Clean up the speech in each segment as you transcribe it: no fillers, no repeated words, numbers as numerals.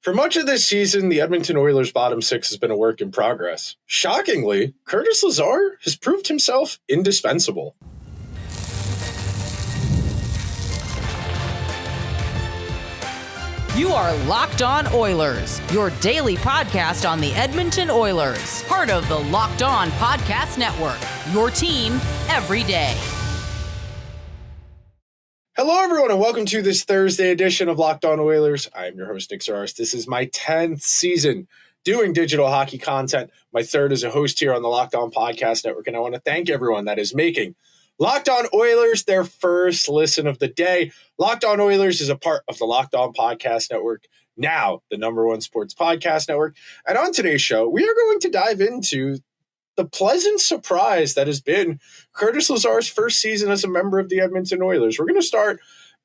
For much of this season, the Edmonton Oilers' bottom six has been a work in progress. Shockingly, Curtis Lazar has proved himself indispensable. You are Locked On Oilers, your daily podcast on the Edmonton Oilers, part of the Locked On Podcast Network, your team every day. Hello, everyone, and welcome to this Thursday edition of Locked On Oilers. I'm your host, Nick Zararis. This is my 10th season doing digital hockey content, my third as a host here on the Locked On Podcast Network, and I want to thank everyone that is making Locked On Oilers their first listen of the day. Locked On Oilers is a part of the Locked On Podcast Network, now the #1 sports podcast network. And on today's show, we are going to dive into the pleasant surprise that has been Curtis Lazar's first season as a member of the Edmonton Oilers. We're going to start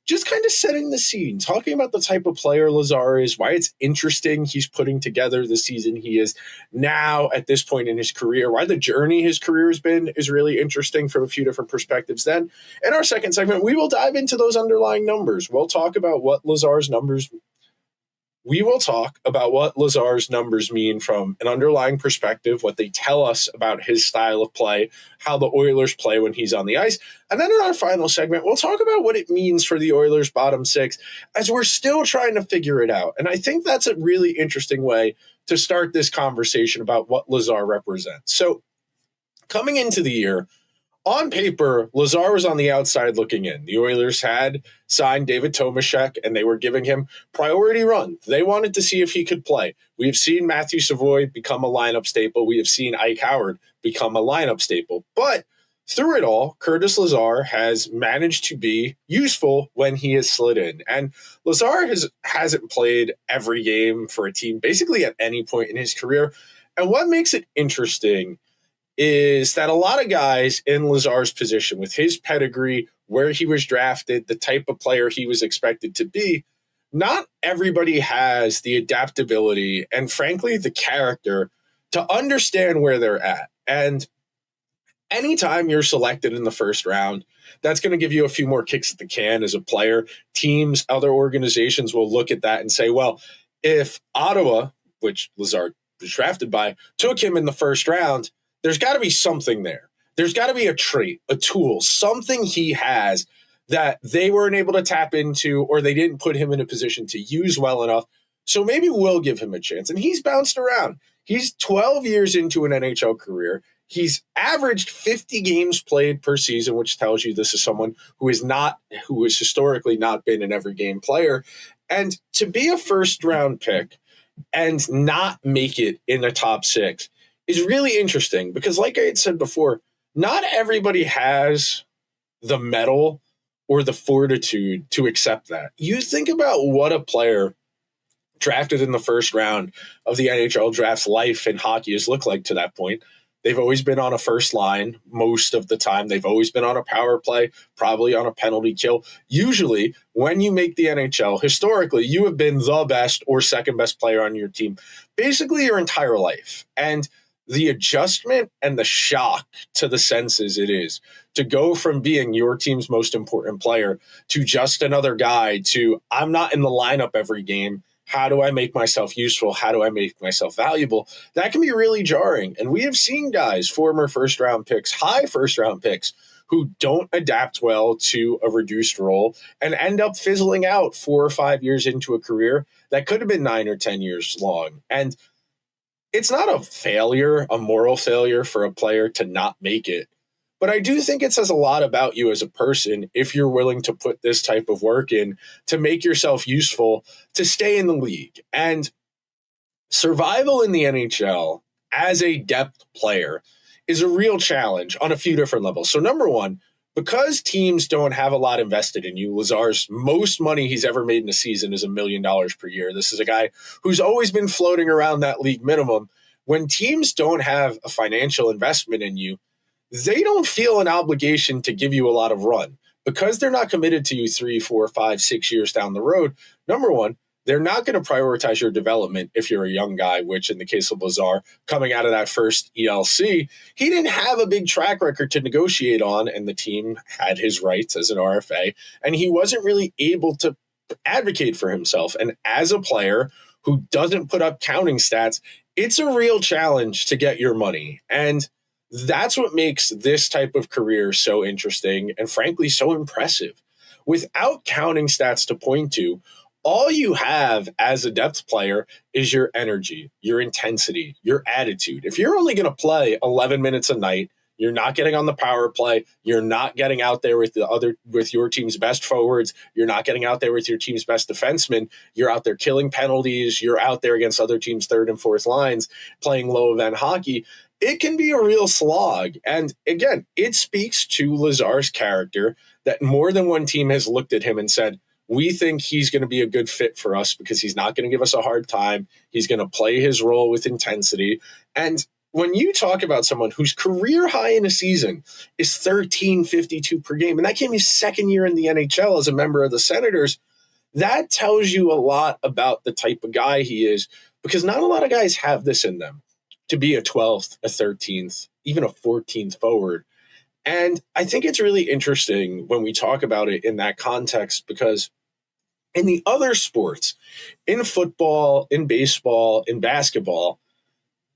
just kind of setting the scene, talking about the type of player Lazar is, why it's interesting he's putting together the season he is now at this point in his career, why the journey his career has been is really interesting from a few different perspectives. Then, in our second segment, we will dive into those underlying numbers. We'll talk about what Lazar's numbers mean from an underlying perspective, what they tell us about his style of play, how the Oilers play when he's on the ice. And then in our final segment, we'll talk about what it means for the Oilers' bottom six as we're still trying to figure it out. And I think that's a really interesting way to start this conversation about what Lazar represents. So coming into the year, on paper, Lazar was on the outside looking in. The Oilers had signed David Tomashek, and they were giving him priority run. They wanted to see if he could play. We have seen Matthew Savoie become a lineup staple. We have seen Ike Howard become a lineup staple. But through it all, Curtis Lazar has managed to be useful when he has slid in. And Lazar hasn't played every game for a team basically at any point in his career. And what makes it interesting is that a lot of guys in Lazar's position, with his pedigree, where he was drafted, the type of player he was expected to be, not everybody has the adaptability and, frankly, the character to understand where they're at. And anytime you're selected in the first round, that's going to give you a few more kicks at the can as a player. Teams, other organizations will look at that and say, well, if Ottawa, which Lazar was drafted by, took him in the first round, there's got to be something there. There's got to be a trait, a tool, something he has that they weren't able to tap into or they didn't put him in a position to use well enough. So maybe we'll give him a chance. And he's bounced around. He's 12 years into an NHL career. He's averaged 50 games played per season, which tells you this is someone who has historically not been an every game player. And to be a first round pick and not make it in the top six is really interesting because, like I had said before, not everybody has the mettle or the fortitude to accept that. You think about what a player drafted in the first round of the NHL draft's life in hockey has looked like to that point. They've always been on a first line most of the time. They've always been on a power play, probably on a penalty kill. Usually, when you make the NHL, historically, you have been the best or second best player on your team basically your entire life. And the adjustment and the shock to the senses it is to go from being your team's most important player to just another guy to I'm not in the lineup every game. How do I make myself useful? How do I make myself valuable? That can be really jarring. And we have seen guys, former first-round picks, high first-round picks, who don't adapt well to a reduced role and end up fizzling out 4 or 5 years into a career that could have been 9 or 10 years long. And it's not a failure, a moral failure for a player to not make it. But I do think it says a lot about you as a person if you're willing to put this type of work in to make yourself useful to stay in the league. And survival in the NHL as a depth player is a real challenge on a few different levels. So number one, because teams don't have a lot invested in you, Lazar's most money he's ever made in a season is $1 million per year. This is a guy who's always been floating around that league minimum. When teams don't have a financial investment in you, they don't feel an obligation to give you a lot of run because they're not committed to you 3, 4, 5, 6 years down the road. Number one, they're not going to prioritize your development if you're a young guy, which in the case of Lazar, coming out of that first ELC, he didn't have a big track record to negotiate on, and the team had his rights as an RFA, and he wasn't really able to advocate for himself. And as a player who doesn't put up counting stats, it's a real challenge to get your money. And that's what makes this type of career so interesting and frankly so impressive. Without counting stats to point to, all you have as a depth player is your energy, your intensity, your attitude. If you're only going to play 11 minutes a night, you're not getting on the power play. You're not getting out there with your team's best forwards. You're not getting out there with your team's best defensemen. You're out there killing penalties. You're out there against other teams' third and fourth lines, playing low event hockey. It can be a real slog. And again, it speaks to Lazar's character that more than one team has looked at him and said, we think he's going to be a good fit for us because he's not going to give us a hard time. He's going to play his role with intensity. And when you talk about someone whose career high in a season is 13.52 per game, and that came his second year in the NHL as a member of the Senators, that tells you a lot about the type of guy he is, because not a lot of guys have this in them to be a 12th, a 13th, even a 14th forward. And I think it's really interesting when we talk about it in that context, because in the other sports, in football, in baseball, in basketball,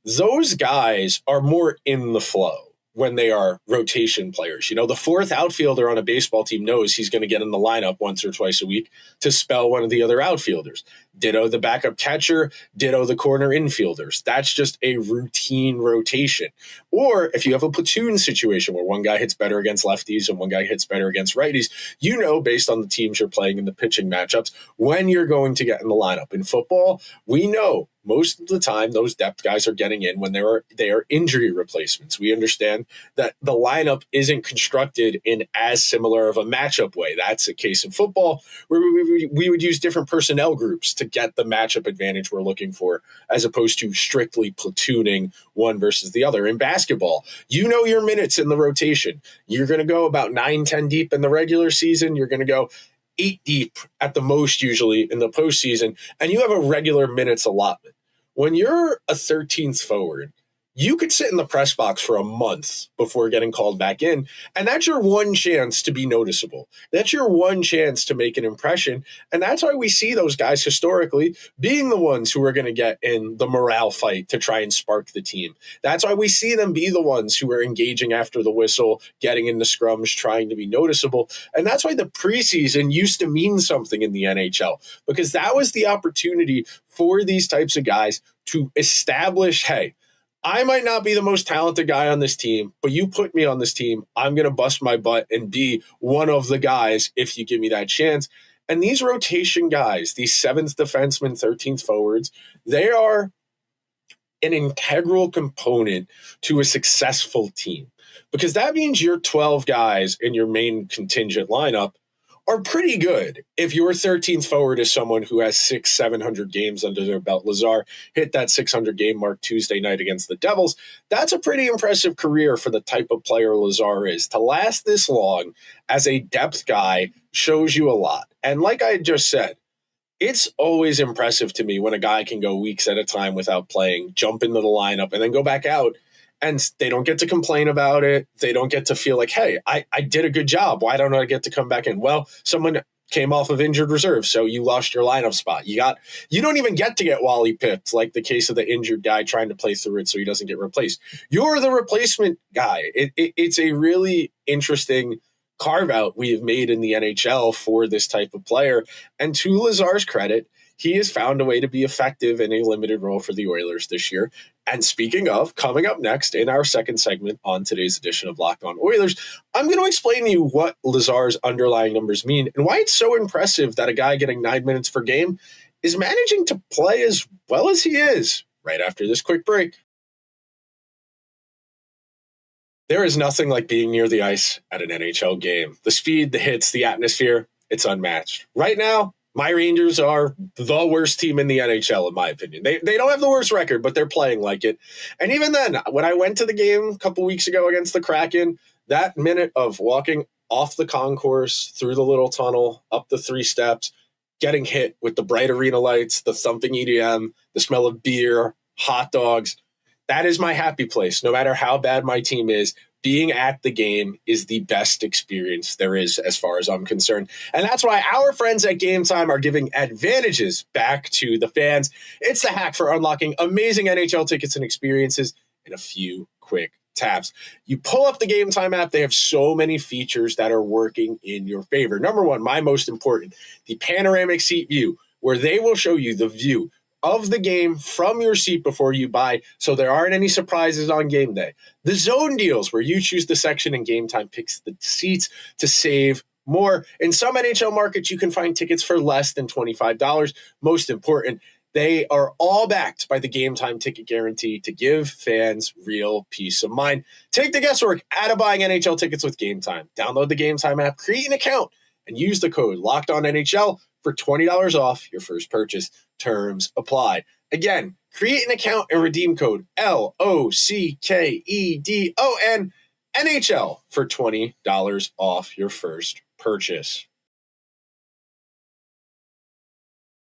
those guys are more in the flow when they are rotation players. You know, the fourth outfielder on a baseball team knows he's going to get in the lineup once or twice a week to spell one of the other outfielders. Ditto the backup catcher, ditto the corner infielders. That's just a routine rotation. Or if you have a platoon situation where one guy hits better against lefties and one guy hits better against righties, you know, based on the teams you're playing in the pitching matchups, when you're going to get in the lineup. In football, we know most of the time those depth guys are getting in when they are injury replacements. We understand that the lineup isn't constructed in as similar of a matchup way. That's the case in football, where we would use different personnel groups to get the matchup advantage we're looking for, as opposed to strictly platooning one versus the other. In basketball, you know your minutes in the rotation. You're going to go about 9-10 deep in the regular season. You're going to go 8 deep at the most usually in the postseason, and you have a regular minutes allotment. When you're a 13th forward, you could sit in the press box for a month before getting called back in, and that's your one chance to be noticeable. That's your one chance to make an impression, and that's why we see those guys historically being the ones who are going to get in the morale fight to try and spark the team. That's why we see them be the ones who are engaging after the whistle, getting into scrums, trying to be noticeable, and that's why the preseason used to mean something in the NHL, because that was the opportunity for these types of guys to establish, hey, I might not be the most talented guy on this team, but you put me on this team, I'm going to bust my butt and be one of the guys if you give me that chance. And these rotation guys, these 7th defensemen, 13th forwards, they are an integral component to a successful team, because that means your 12 guys in your main contingent lineup are pretty good. If your 13th forward is someone who has 600-700 games under their belt, Lazar hit that 600 game mark Tuesday night against the Devils. That's a pretty impressive career for the type of player Lazar is. To last this long as a depth guy shows you a lot. And like I just said, it's always impressive to me when a guy can go weeks at a time without playing, jump into the lineup, and then go back out. And they don't get to complain about it. They don't get to feel like, hey, I did a good job. Why don't I get to come back in? Well, someone came off of injured reserve, so you lost your lineup spot. You don't even get to get Wally pipped, like the case of the injured guy trying to play through it so he doesn't get replaced. You're the replacement guy. It's a really interesting carve-out we have made in the NHL for this type of player. And to Lazar's credit, he has found a way to be effective in a limited role for the Oilers this year. And speaking of, coming up next in our second segment on today's edition of Locked On Oilers, I'm going to explain to you what Lazar's underlying numbers mean and why it's so impressive that a guy getting 9 minutes per game is managing to play as well as he is, right after this quick break. There is nothing like being near the ice at an NHL game. The speed, the hits, the atmosphere, it's unmatched. Right now, my Rangers are the worst team in the NHL, in my opinion. They don't have the worst record, but they're playing like it. And even then, when I went to the game a couple weeks ago against the Kraken, that minute of walking off the concourse, through the little tunnel, up the 3 steps, getting hit with the bright arena lights, the thumping EDM, the smell of beer, hot dogs, that is my happy place. No matter how bad my team is, being at the game is the best experience there is as far as I'm concerned. And that's why our friends at Game Time are giving advantages back to the fans. It's the hack for unlocking amazing NHL tickets and experiences in a few quick taps. You pull up the Game Time app. They have so many features that are working in your favor. Number one, my most important, the panoramic seat view, where they will show you the view of the game from your seat before you buy, so there aren't any surprises on game day. The zone deals, where you choose the section and Game Time picks the seats to save more. In some NHL markets, you can find tickets for less than $25. Most important, they are all backed by the Game Time ticket guarantee to give fans real peace of mind. Take the guesswork out of buying NHL tickets with Game Time. Download the Game Time app, create an account, and use the code LOCKEDONNHL for $20 off your first purchase. Terms apply. Again, create an account and redeem code LOCKEDON NHL for $20 off your first purchase.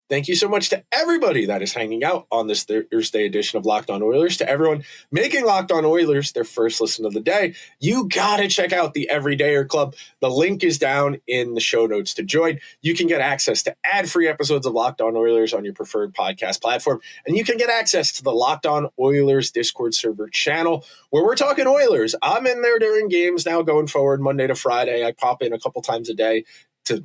Thank you so much to everybody that is hanging out on this Thursday edition of Locked On Oilers. To everyone making Locked On Oilers their first listen of the day, you got to check out the Everydayer Club. The link is down in the show notes to join. You can get access to ad-free episodes of Locked On Oilers on your preferred podcast platform, and you can get access to the Locked On Oilers Discord server channel where we're talking Oilers. I'm in there during games now going forward, Monday to Friday. I pop in a couple times a day to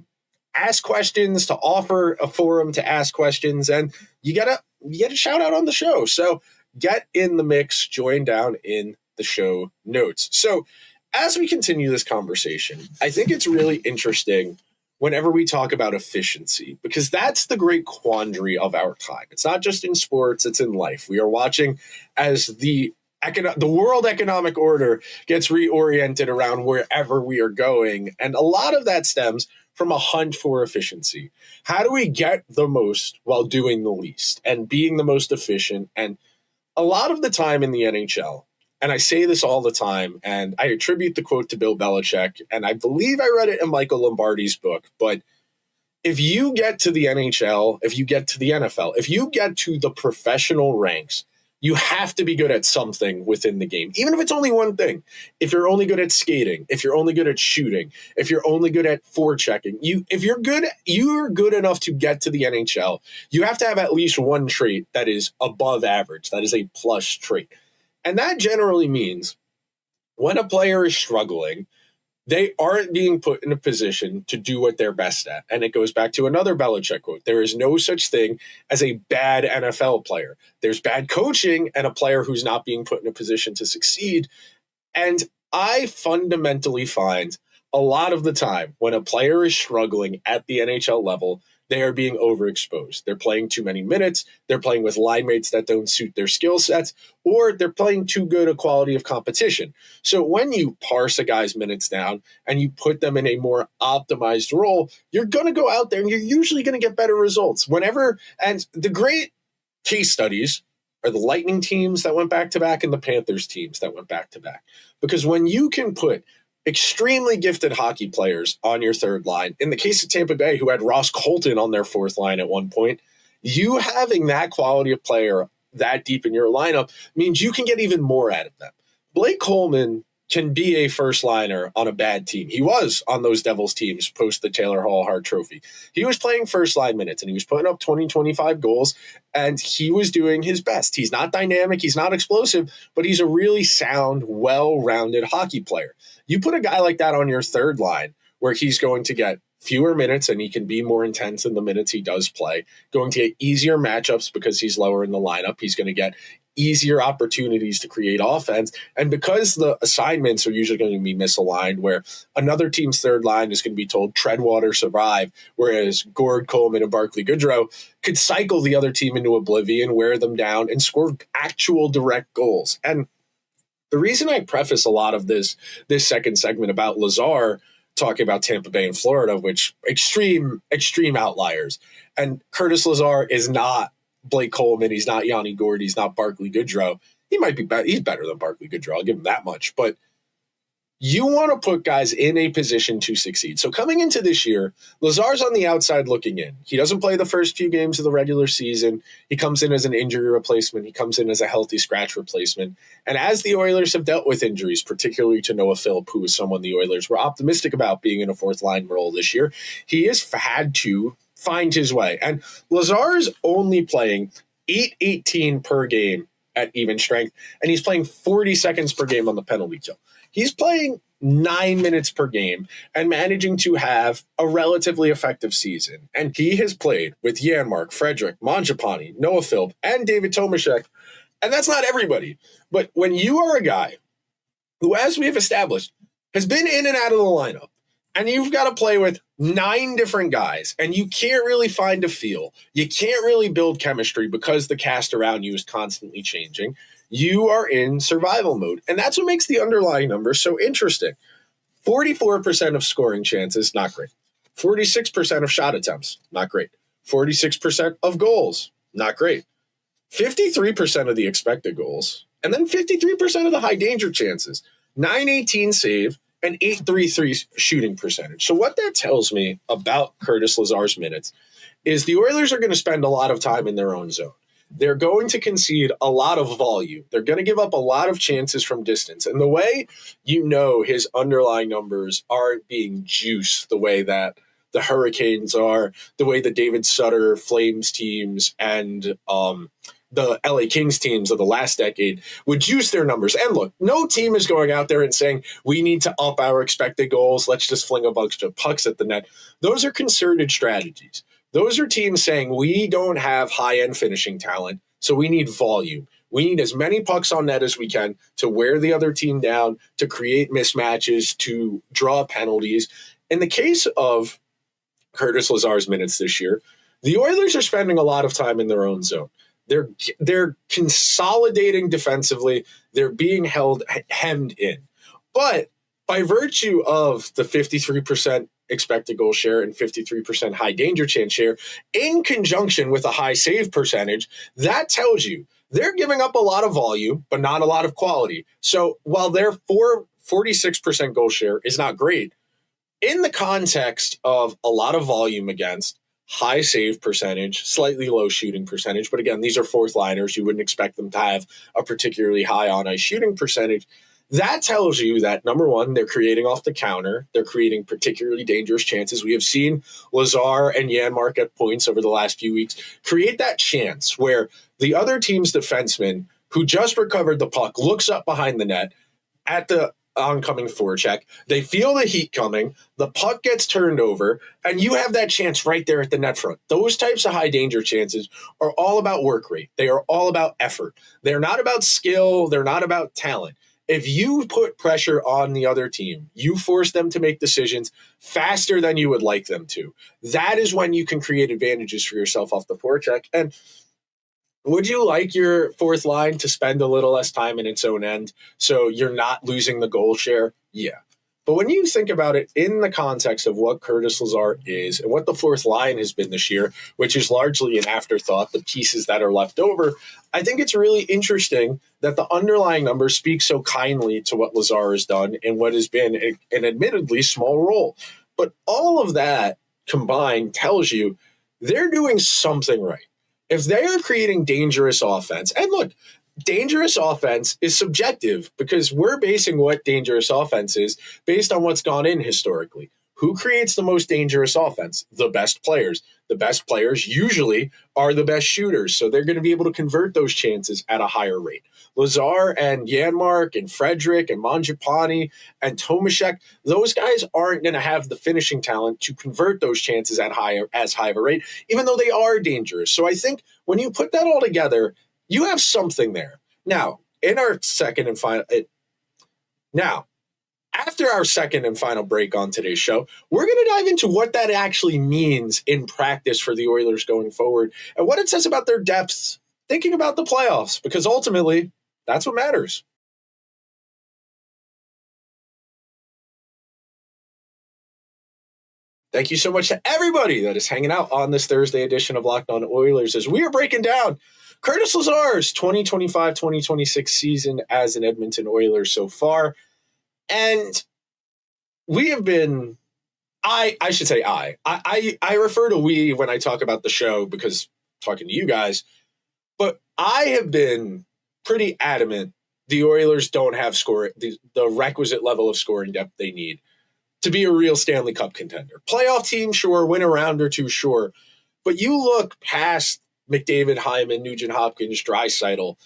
ask questions, to offer a forum to ask questions, and you get a shout out on the show. So get in the mix, join down in the show notes. So as we continue this conversation, I think it's really interesting whenever we talk about efficiency, because that's the great quandary of our time. It's not just in sports, it's in life. We are watching as the world economic order gets reoriented around wherever we are going. And a lot of that stems from a hunt for efficiency. How do we get the most while doing the least and being the most efficient? And a lot of the time in the NHL, and I say this all the time, and I attribute the quote to Bill Belichick, and I believe I read it in Michael Lombardi's book, but if you get to the NHL, if you get to the NFL, if you get to the professional ranks, you have to be good at something within the game, even if it's only one thing. If you're only good at skating, if you're only good at shooting, if you're only good at forechecking, you're good enough to get to the NHL. You have to have at least one trait that is above average, that is a plus trait. And that generally means when a player is struggling, they aren't being put in a position to do what they're best at. And it goes back to another Belichick quote. There is no such thing as a bad NFL player. There's bad coaching and a player who's not being put in a position to succeed. And I fundamentally find a lot of the time when a player is struggling at the NHL level, they are being overexposed. They're playing too many minutes. They're playing with line mates that don't suit their skill sets, or they're playing too good a quality of competition. So when you parse a guy's minutes down and you put them in a more optimized role, you're going to go out there and you're usually going to get better results. And the great case studies are the Lightning teams that went back-to-back and the Panthers teams that went back-to-back. Because when you can put extremely gifted hockey players on your third line. In the case of Tampa Bay, who had Ross Colton on their fourth line at one point, you having that quality of player that deep in your lineup means you can get even more out of them. Blake Coleman can be a first liner on a bad team. He was on those Devils teams post the Taylor Hall Hart Trophy. He was playing first line minutes and he was putting up 20, 25 goals and he was doing his best. He's not dynamic. He's not explosive, but he's a really sound, well-rounded hockey player. You put a guy like that on your third line where he's going to get fewer minutes and he can be more intense in the minutes he does play, going to get easier matchups because he's lower in the lineup. He's going to get easier opportunities to create offense. And because the assignments are usually going to be misaligned, where another team's third line is going to be told tread water, survive, whereas Gord, Coleman, and Barclay Goodrow could cycle the other team into oblivion, wear them down, and score actual direct goals. And the reason I preface a lot of this second segment about Lazar, talking about Tampa Bay and Florida, which extreme outliers. And Curtis Lazar is not Blake Coleman. He's not Yanni Gord. He's not Barclay Goodrow. He might be better. He's better than Barclay Goodrow. I'll give him that much. But You want to put guys in a position to succeed. So coming into this year, Lazar's on the outside looking in. He doesn't play the first few games of the regular season. He comes in as an injury replacement. He comes in as a healthy scratch replacement. And as the Oilers have dealt with injuries, particularly to Noah Phillip, who is someone the Oilers were optimistic about being in a fourth line role this year, he has had to find his way. And Lazar is only playing 8:18 per game at even strength, and he's playing 40 seconds per game on the penalty kill. He's playing 9 minutes per game and managing to have a relatively effective season. And he has played with Janmark, Frederick, Mangiapane, Noah Phillip, and David Tomaszek. And that's not everybody. But when you are a guy who, as we have established, has been in and out of the lineup, and you've got to play with 9 different guys, and you can't really find a feel, you can't really build chemistry because the cast around you is constantly changing, you are in survival mode. And that's what makes the underlying numbers so interesting. 44% of scoring chances, not great. 46% of shot attempts, not great. 46% of goals, not great. 53% of the expected goals, and then 53% of the high danger chances. 918 save, and 833 shooting percentage. So what that tells me about Curtis Lazar's minutes is the Oilers are going to spend a lot of time in their own zone. They're going to concede a lot of volume. They're going to give up a lot of chances from distance. And the way you know his underlying numbers aren't being juiced the way that the Hurricanes are, the way the David Sutter Flames teams and the LA Kings teams of the last decade would juice their numbers. And look, no team is going out there and saying, we need to up our expected goals. Let's just fling a bunch of pucks at the net. Those are concerted strategies. Those are teams saying, we don't have high-end finishing talent, so we need volume. We need as many pucks on net as we can to wear the other team down, to create mismatches, to draw penalties. In the case of Curtis Lazar's minutes this year, the Oilers are spending a lot of time in their own zone. They're consolidating defensively. They're being hemmed in. But by virtue of the 53% expected goal share and 53% high danger chance share, in conjunction with a high save percentage, that tells you they're giving up a lot of volume, but not a lot of quality. So while their 46% goal share is not great, in the context of a lot of volume against high save percentage, slightly low shooting percentage, but again, these are fourth liners. You wouldn't expect them to have a particularly high on-ice shooting percentage. That tells you that, number one, they're creating off the counter. They're creating particularly dangerous chances. We have seen Lazar and Janmark at points over the last few weeks create that chance where the other team's defenseman who just recovered the puck looks up behind the net at the oncoming forecheck. They feel the heat coming. The puck gets turned over, and you have that chance right there at the net front. Those types of high danger chances are all about work rate. They are all about effort. They're not about skill. They're not about talent. If you put pressure on the other team, you force them to make decisions faster than you would like them to. That is when you can create advantages for yourself off the forecheck. And would you like your fourth line to spend a little less time in its own end so you're not losing the goal share? Yeah. But when you think about it in the context of what Curtis Lazar is and what the fourth line has been this year, which is largely an afterthought, the pieces that are left over, I think it's really interesting that the underlying numbers speak so kindly to what Lazar has done in what has been an admittedly small role. But all of that combined tells you they're doing something right. If they are creating dangerous offense, and look, dangerous offense is subjective because we're basing what dangerous offense is based on what's gone in historically. Who creates the most dangerous offense? The best players. The best players usually are the best shooters, so they're going to be able to convert those chances at a higher rate. Lazar and Janmark and Frederick and Mangiapane and Tomaszek, those guys aren't going to have the finishing talent to convert those chances at as high of a rate, even though they are dangerous. So I think when you put that all together, you have something there. Now, in our second and final, after our second and final break on today's show, we're going to dive into what that actually means in practice for the Oilers going forward and what it says about their depth, thinking about the playoffs, because ultimately, that's what matters. Thank you so much to everybody that is hanging out on this Thursday edition of Locked On Oilers as we are breaking down Curtis Lazar's 2025-2026 season as an Edmonton Oiler so far. And we have been, I should say I refer to we when I talk about the show because talking to you guys, but I have been pretty adamant the Oilers don't have the requisite level of scoring depth they need to be a real Stanley Cup contender. Playoff team, sure. Win a round or two, sure. But you look past McDavid, Hyman, Nugent-Hopkins, Draisaitl,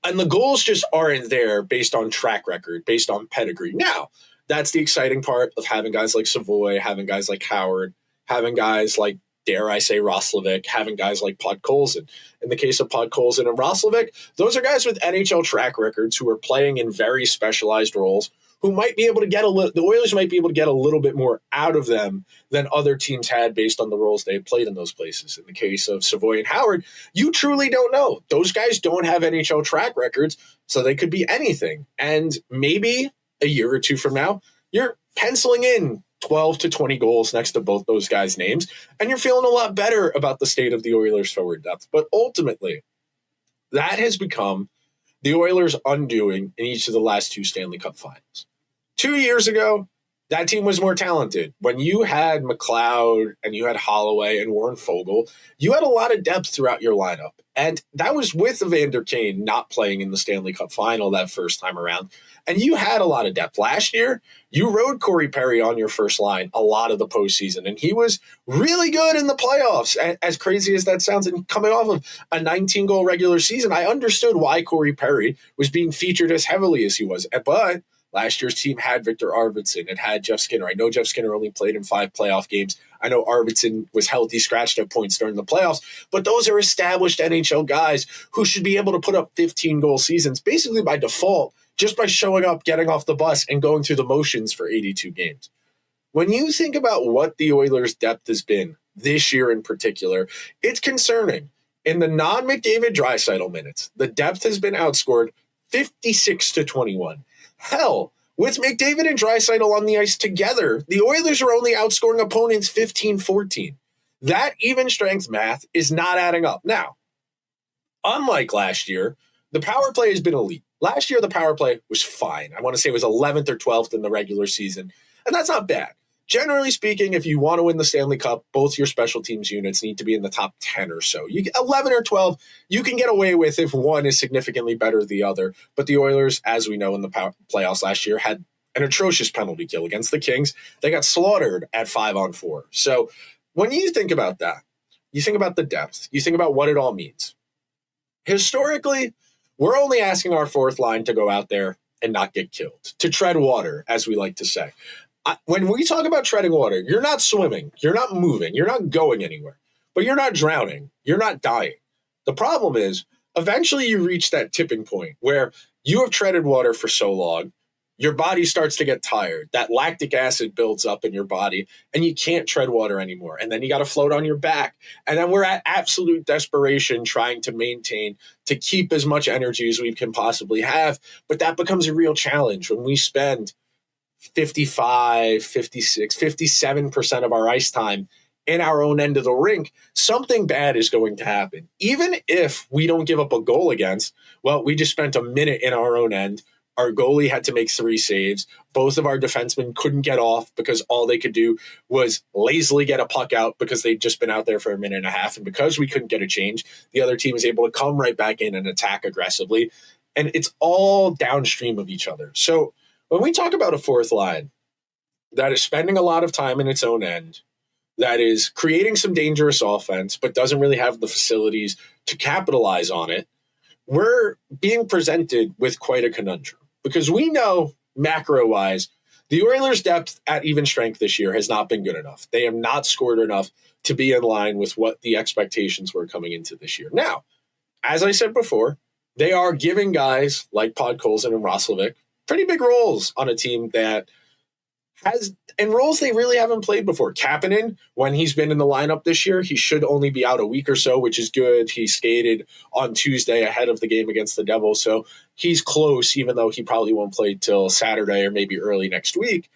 and the goals just aren't there based on track record, based on pedigree. Now, that's the exciting part of having guys like Savoie, having guys like Howard, having guys like, dare I say, Roslovic, having guys like Podkolzin. In the case of Podkolzin and Roslovic, those are guys with NHL track records who are playing in very specialized roles who might be able to get the Oilers might be able to get a little bit more out of them than other teams had based on the roles they had played in those places. In the case of Savoie and Howard, you truly don't know. Those guys don't have NHL track records, so they could be anything. And maybe a year or two from now, you're penciling in 12 to 20 goals next to both those guys' names, and you're feeling a lot better about the state of the Oilers' forward depth. But ultimately, that has become the Oilers' undoing in each of the last two Stanley Cup finals. 2 years ago, that team was more talented. When you had McLeod and you had Holloway and Warren Fogle, you had a lot of depth throughout your lineup. And that was with Evander Kane not playing in the Stanley Cup final that first time around. And you had a lot of depth. Last year, you rode Corey Perry on your first line a lot of the postseason, and he was really good in the playoffs. As crazy as that sounds, and coming off of a 19-goal regular season, I understood why Corey Perry was being featured as heavily as he was. But last year's team had Victor Arvidsson. It had Jeff Skinner. I know Jeff Skinner only played in 5 playoff games. I know Arvidsson was healthy, scratched at points during the playoffs, but those are established NHL guys who should be able to put up 15-goal seasons basically by default, just by showing up, getting off the bus, and going through the motions for 82 games. When you think about what the Oilers' depth has been this year in particular, it's concerning. In the non-McDavid Draisaitl minutes, the depth has been outscored 56-21. Hell, with McDavid and Draisaitl on the ice together, the Oilers are only outscoring opponents 15-14. That even strength math is not adding up. Now, unlike last year, the power play has been elite. Last year, the power play was fine. I want to say it was 11th or 12th in the regular season, and that's not bad. Generally speaking, if you want to win the Stanley Cup, both your special teams units need to be in the top 10 or so. 11 or 12, you can get away with if one is significantly better than the other. But the Oilers, as we know in the playoffs last year, had an atrocious penalty kill against the Kings. They got slaughtered at 5-on-4. So when you think about that, you think about the depth, you think about what it all means. Historically, we're only asking our fourth line to go out there and not get killed, to tread water, as we like to say. When we talk about treading water, you're not swimming, you're not moving, you're not going anywhere, but you're not drowning, you're not dying. The problem is, eventually you reach that tipping point where you have treaded water for so long, your body starts to get tired. That lactic acid builds up in your body, and you can't tread water anymore. And then you got to float on your back. And then we're at absolute desperation trying to maintain, to keep as much energy as we can possibly have. But that becomes a real challenge when we spend 55, 56, 57% of our ice time in our own end of the rink. Something bad is going to happen. Even if we don't give up a goal against, well, we just spent a minute in our own end. Our goalie had to make 3 saves. Both of our defensemen couldn't get off because all they could do was lazily get a puck out because they'd just been out there for a minute and a half. And because we couldn't get a change, the other team was able to come right back in and attack aggressively. And it's all downstream of each other. So when we talk about a fourth line that is spending a lot of time in its own end, that is creating some dangerous offense, but doesn't really have the facilities to capitalize on it, we're being presented with quite a conundrum. Because we know, macro-wise, the Oilers' depth at even strength this year has not been good enough. They have not scored enough to be in line with what the expectations were coming into this year. Now, as I said before, they are giving guys like Podkolzin and Roslovic pretty big roles on a team that has, and roles they really haven't played before. Kapanen, when he's been in the lineup this year, he should only be out a week or so, which is good. He skated on Tuesday ahead of the game against the Devils, so he's close, even though he probably won't play till Saturday or maybe early next week.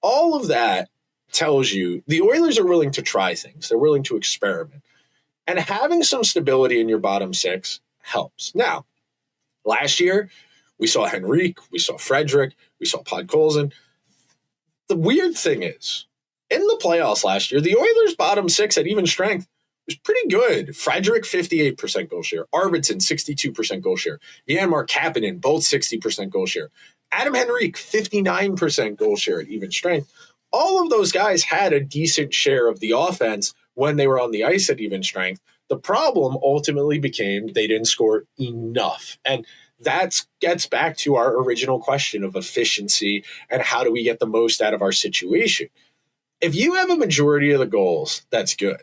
All of that tells you the Oilers are willing to try things. They're willing to experiment. And having some stability in your bottom 6 helps. Now, last year, we saw Henrique, we saw Frederick, we saw Podkolzin. The weird thing is, in the playoffs last year, the Oilers' bottom six at even strength was pretty good. Frederick, 58% goal share. Arvidsson, 62% goal share. Janmark, Kapanen, both 60% goal share. Adam Henrique, 59% goal share at even strength. All of those guys had a decent share of the offense when they were on the ice at even strength. The problem ultimately became they didn't score enough. And that gets back to our original question of efficiency and how do we get the most out of our situation. If you have a majority of the goals, that's good.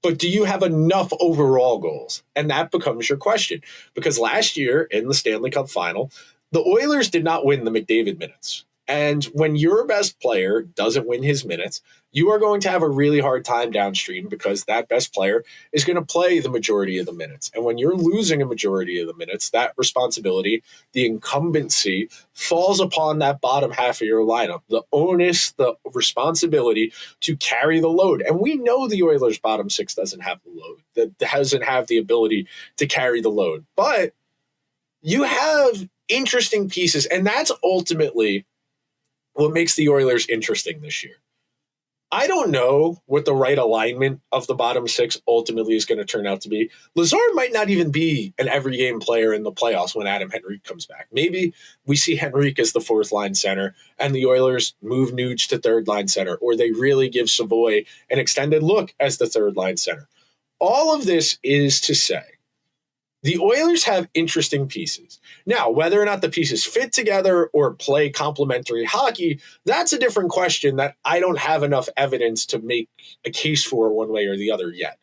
But do you have enough overall goals? And that becomes your question. Because last year in the Stanley Cup final, the Oilers did not win the McDavid minutes. And when your best player doesn't win his minutes, you are going to have a really hard time downstream because that best player is going to play the majority of the minutes. And when you're losing a majority of the minutes, that responsibility, the incumbency, falls upon that bottom half of your lineup. The onus, the responsibility to carry the load. And we know the Oilers' bottom six doesn't have the load, that doesn't have the ability to carry the load. But you have interesting pieces, and that's ultimately what makes the Oilers interesting this year. I don't know what the right alignment of the bottom six ultimately is going to turn out to be. Lazar might not even be an every game player in the playoffs when Adam Henrique comes back. Maybe we see Henrique as the fourth line center and the Oilers move Nuge to third line center, or they really give Savoie an extended look as the third line center. All of this is to say, the Oilers have interesting pieces. Now, whether or not the pieces fit together or play complementary hockey, that's a different question that I don't have enough evidence to make a case for one way or the other yet.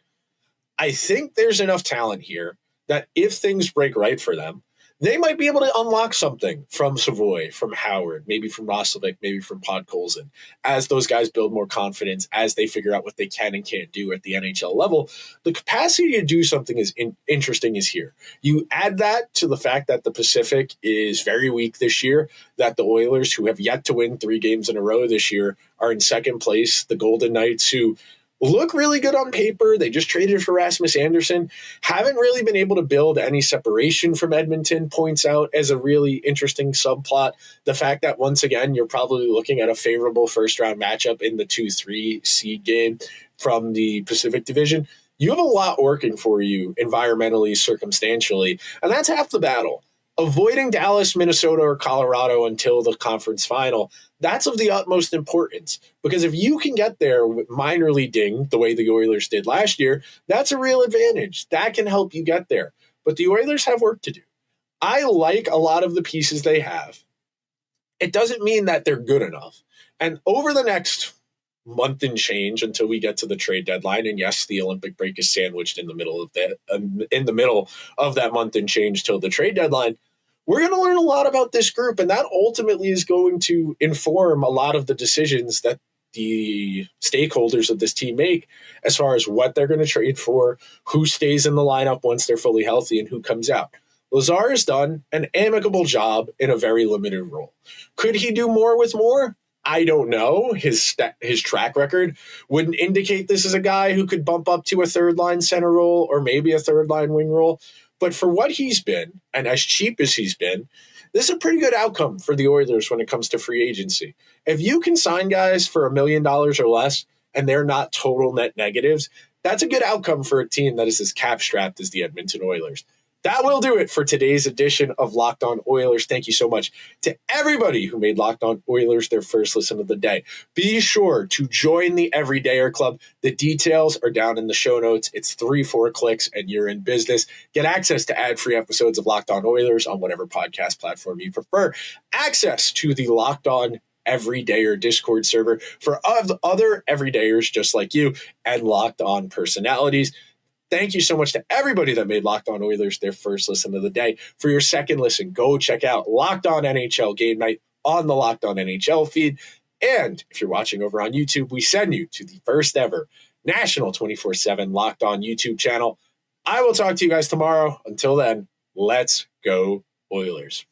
I think there's enough talent here that if things break right for them, they might be able to unlock something from Savoie, from Howard, maybe from Roslovic, maybe from Podkolzin. As those guys build more confidence, as they figure out what they can and can't do at the NHL level, the capacity to do something is interesting is here. You add that to the fact that the Pacific is very weak this year, that the Oilers, who have yet to win 3 games in a row this year, are in second place. The Golden Knights, who look really good on paper. They just traded for Rasmus Anderson. Haven't really been able to build any separation from Edmonton, points out as a really interesting subplot. The fact that, once again, you're probably looking at a favorable first-round matchup in the 2-3 seed game from the Pacific Division. You have a lot working for you environmentally, circumstantially, and that's half the battle. Avoiding Dallas, Minnesota, or Colorado until the conference final, that's of the utmost importance. Because if you can get there minorly dinged the way the Oilers did last year, that's a real advantage. That can help you get there. But the Oilers have work to do. I like a lot of the pieces they have. It doesn't mean that they're good enough. And over the next month and change until we get to the trade deadline, and yes, the Olympic break is sandwiched in the middle of that month and change till the trade deadline, we're going to learn a lot about this group, and that ultimately is going to inform a lot of the decisions that the stakeholders of this team make as far as what they're going to trade for, who stays in the lineup once they're fully healthy, and who comes out. Lazar has done an amicable job in a very limited role. Could he do more with more? I don't know. His track record wouldn't indicate this is a guy who could bump up to a third-line center role or maybe a third-line wing role. But for what he's been, and as cheap as he's been, this is a pretty good outcome for the Oilers when it comes to free agency. If you can sign guys for $1 million or less and they're not total net negatives, that's a good outcome for a team that is as cap-strapped as the Edmonton Oilers. That will do it for today's edition of Locked On Oilers. Thank you so much to everybody who made Locked On Oilers their first listen of the day. Be sure to join the Everydayer Club. The details are down in the show notes. It's 3-4 clicks and you're in business. Get access to ad-free episodes of Locked On Oilers on whatever podcast platform you prefer. Access to the Locked On Everydayer Discord server for other everydayers just like you and Locked On personalities. Thank you so much to everybody that made Locked On Oilers their first listen of the day. For your second listen, go check out Locked On NHL Game Night on the Locked On NHL feed. And if you're watching over on YouTube, we send you to the first ever national 24/7 Locked On YouTube channel. I will talk to you guys tomorrow. Until then, let's go Oilers.